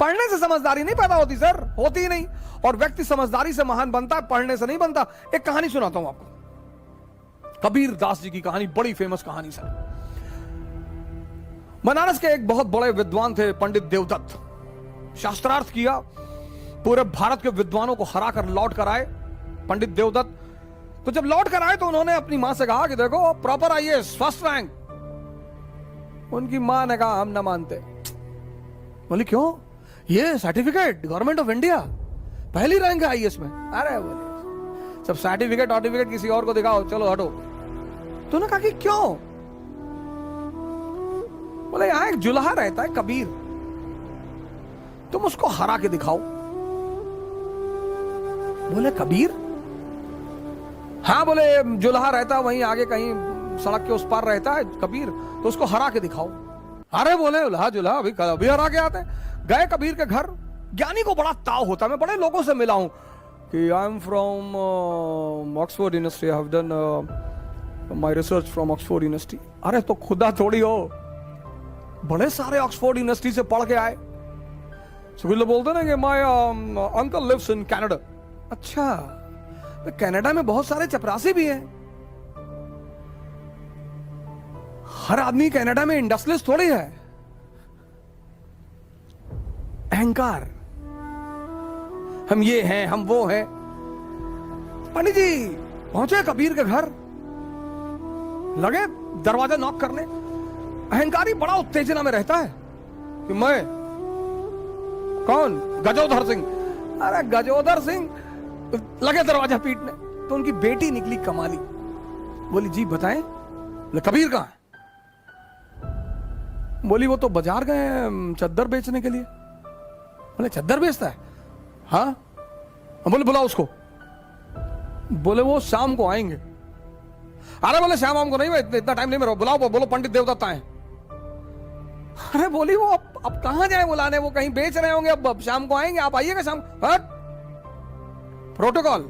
पढ़ने से समझदारी नहीं पैदा होती सर, होती ही नहीं। और व्यक्ति समझदारी से महान बनता है, पढ़ने से नहीं बनता। एक कहानी सुनाता हूं आपको, कबीर दास जी की कहानी, बड़ी फेमस कहानी सर। बनारस के एक बहुत बड़े विद्वान थे पंडित देवदत्त, शास्त्रार्थ किया, पूरे भारत के विद्वानों को हराकर लौट कर आए पंडित देवदत्त। तो जब लौट कर आए तो उन्होंने अपनी मां से कहा कि देखो प्रॉपर आईएएस फर्स्ट रैंक। उनकी मां ने कहा हम ना मानते। बोली क्यों? ये सर्टिफिकेट गवर्नमेंट ऑफ इंडिया, पहली रैंक है आईएएस में। अरे बोले सब सर्टिफिकेट किसी और को दिखाओ, चलो हटो। तो उन्होंने कहा कि क्यों? बोले यहां एक जुल्हा रहता है कबीर, तुम उसको हरा के दिखाओ। बोले कबीर? हाँ बोले जुल्हा रहता है वहीं आगे कहीं सड़क के उस पार रहता है कबीर, तो उसको हरा के दिखाओ। अरे बोले जुल्हा अभी हरा के आते हैं। गए कबीर के घर। ज्ञानी को बड़ा ताव होता है, मैं बड़े लोगों से मिला हूं कि I am from Oxford university, I have done my research from Oxford university. अरे तो खुदा थोड़ी हो, बड़े सारे ऑक्सफोर्ड यूनिवर्सिटी से पढ़ के आए। सुखिल बोलते ना कि my uncle lives in Canada. अच्छा, कनाडा में बहुत सारे चपरासी भी हैं। हर आदमी कनाडा में इंडस्ट्रियलिस्ट थोड़ी है। अहंकार, हम ये हैं हम वो हैं। पंडित जी पहुंचे कबीर के घर, लगे दरवाजा नॉक करने। अहंकारी बड़ा उत्तेजना में रहता है कि मैं कौन? गजोधर सिंह। अरे गजोधर सिंह, लगे दरवाजा पीटने। तो उनकी बेटी निकली कमाली, बोली जी बताएं। बोले कबीर कहां है? बोली वो तो बाजार गए चद्दर बेचने के लिए। बोले चद्दर बेचता है? हाँ। बोले बुलाओ उसको। बोले वो शाम को आएंगे। अरे बोले शाम को नहीं, इतना टाइम नहीं मेरा, बुलाओ। बोलो पंडित देवदत्त आए। अरे बोली वो अब कहां जाए बुलाने, वो कहीं बेच रहे होंगे, अब शाम को आएंगे, आप आइएगा शाम। हट, प्रोटोकॉल,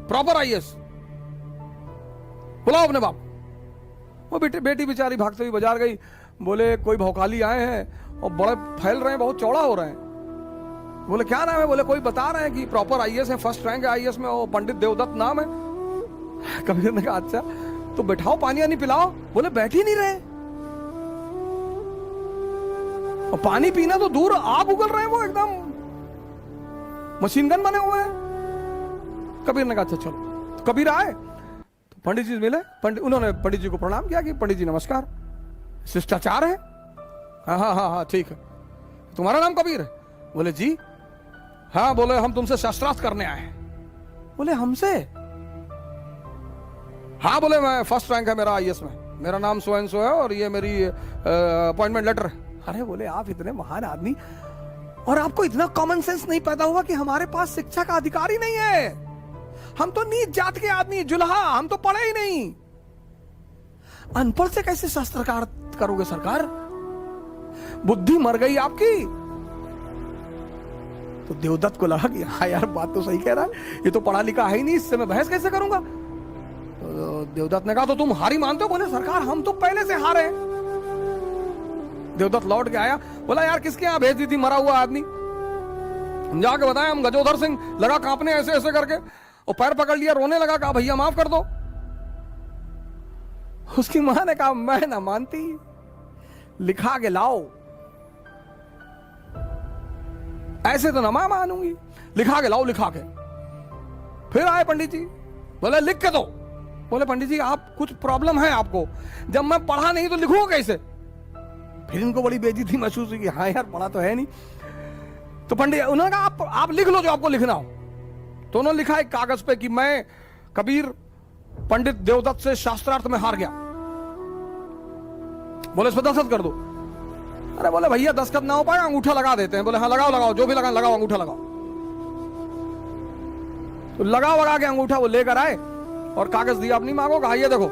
प्रॉपर आईएएस, बुलाओ अपने बाप। वो बेटी बेचारी भागते हुई बाजार गई। बोले कोई भौकाली आए हैं और बड़े फैल रहे हैं, बहुत चौड़ा हो रहे हैं। बोले क्या नाम है? बोले कोई बता रहे हैं कि प्रॉपर आईएएस है, फर्स्ट रैंक है आईएएस में, वो पंडित देवदत्त नाम है। कबीर ने कहा अच्छा तो बैठाओ, पानी वानी पिलाओ। बोले बैठ ही नहीं रहे, और पानी पीना तो दूर, आग उगल रहे हैं, वो एकदम मशीन गन बने हुए हैं। कबीर ने कहा अच्छा चलो। तो कबीर आए तो पंडित जी मिले। उन्होंने पंडित जी को प्रणाम किया कि पंडित जी नमस्कार, शिष्टाचार है। हाँ हाँ हाँ हाँ ठीक है। तुम्हारा नाम कबीर है? बोले जी। हाँ। बोले हम तुमसे शास्त्रार्थ करने आए हैं। बोले हमसे? हाँ। बोले मैं फर्स्ट रैंक है मेरा आईएएस में, मेरा नाम सो एंड सो है और ये मेरी अपॉइंटमेंट लेटर है। अरे बोले आप इतने महान आदमी और आपको इतना कॉमन सेंस नहीं पैदा हुआ कि हमारे पास शिक्षा का अधिकार ही नहीं है। हम तो नीच जात के आदमी, जुल्हा, हम तो पढ़े ही नहीं। अनपढ़ से कैसे शास्त्रकार करोगे सरकार? बुद्धि मर गई आपकी। तो देवदत्त को लगा कि हाँ यार बात तो सही कह रहा है, ये तो पढ़ा लिखा है ही नहीं, इससे मैं बहस कैसे करूंगा। तो देवदत्त ने कहा तो तुम हारी मानते हो? बोले सरकार हम तो पहले से हारे। देवदत्त लौट के आया, बोला यार किसके यहां भेज दी थी मरा हुआ आदमी? हम जाके बताया हम गजोधर सिंह। लगा कांपने ऐसे ऐसे करके, और पैर पकड़ लिया, रोने लगा, कहा भैया माफ कर दो। उसकी मां ने कहा मैं ना मानती, लिखा के लाओ। ऐसे तो ना मैं मानूंगी, लिखा के लाओ। लिखा के फिर आए पंडित जी, बोले लिख के दो। बोले पंडित जी आप कुछ प्रॉब्लम है आपको, जब मैं पढ़ा नहीं तो लिखूंगा कैसे? फिर इनको बड़ी बेइज्जती महसूस हुई कि हाँ यार पढ़ा तो है नहीं। तो पंडित उन्होंने कहा आप लिख लो जो आपको लिखना हो। तो उन्होंने लिखा एक कागज पे कि मैं कबीर पंडित देवदत्त से शास्त्रार्थ में हार गया। बोले इस पर दस्तखत कर दो। अरे बोले भैया दस्तखत ना हो पाएगा, अंगूठा लगा देते हैं। बोले हाँ लगाओ, जो भी लगाओ लगाओ, अंगूठा लगाओ। तो लगा के अंगूठा वो लेकर आए और कागज दिया, अपनी मां को, कहा ये देखो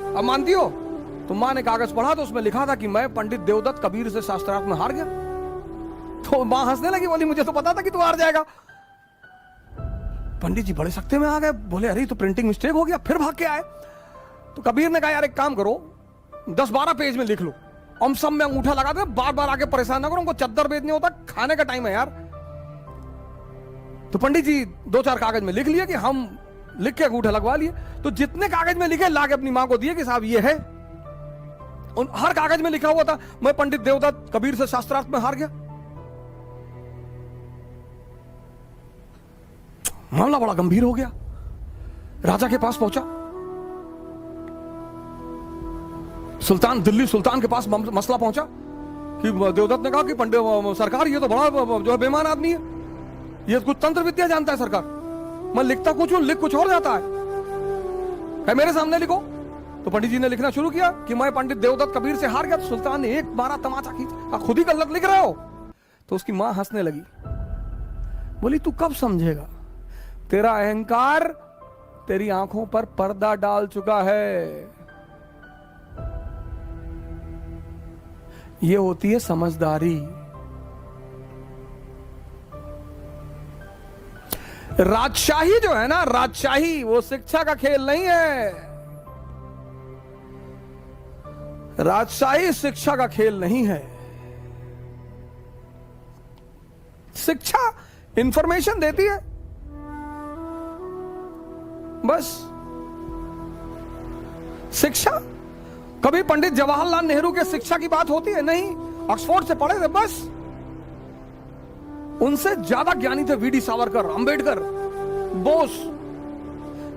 अब मानती हो? तो मां ने कागज पढ़ा तो उसमें लिखा था कि मैं पंडित देवदत्त कबीर से शास्त्रार्थ में हार गया। तो मां हंसने लगी, बोली मुझे तो पता था कि तू हार जाएगा। पंडित जी बड़े सख्ते में आ गए, बोले अरे तो प्रिंटिंग मिस्टेक हो गया। फिर भाग के आए। तो कबीर ने कहा यार एक काम करो, 10-12 पेज में लिख लो। हम सब में अंगूठा लगाते, बार बार आके परेशान ना करो, उनको चद्दर बेचने होता, खाने का टाइम है यार। तो पंडित जी 2-4 कागज में लिख लिए कि हम लिख के अंगूठा लगवा लिए। तो जितने कागज में लिखे ला के अपनी मां को दिए कि साहब ये है। उन हर कागज में लिखा हुआ था मैं पंडित देवदत्त कबीर से शास्त्रार्थ में हार गया। मामला बड़ा गंभीर हो गया, राजा के पास पहुंचा। सुल्तान, दिल्ली सुल्तान के पास मसला पहुंचा कि देवदत्त ने कहा कि पंडित सरकार ये तो बड़ा जो है बेईमान आदमी है, ये कुछ तंत्र विद्या जानता है सरकार, मैं लिखता कुछ हूं, लिख कुछ और जाता है मेरे सामने लिखो। तो पंडित जी ने लिखना शुरू किया कि मैं पंडित देवदत्त कबीर से हार गया। तो सुल्तान ने एक बारा तमाचा खींचा, खुद ही गलत लिख रहे हो। तो उसकी मां हंसने लगी, बोली तू कब समझेगा, तेरा अहंकार तेरी आंखों पर पर्दा डाल चुका है। ये होती है समझदारी। राजशाही जो है ना, राजशाही वो शिक्षा का खेल नहीं है। राजशाही शिक्षा का खेल नहीं है। शिक्षा इंफॉर्मेशन देती है बस। शिक्षा, कभी पंडित जवाहरलाल नेहरू के शिक्षा की बात होती है? नहीं, ऑक्सफोर्ड से पढ़े थे बस। उनसे ज्यादा ज्ञानी थे वीडी सावरकर, अंबेडकर, बोस।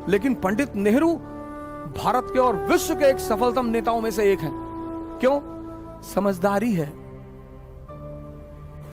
लेकिन पंडित नेहरू भारत के और विश्व के एक सफलतम नेताओं में से एक हैं। क्यों? समझदारी है।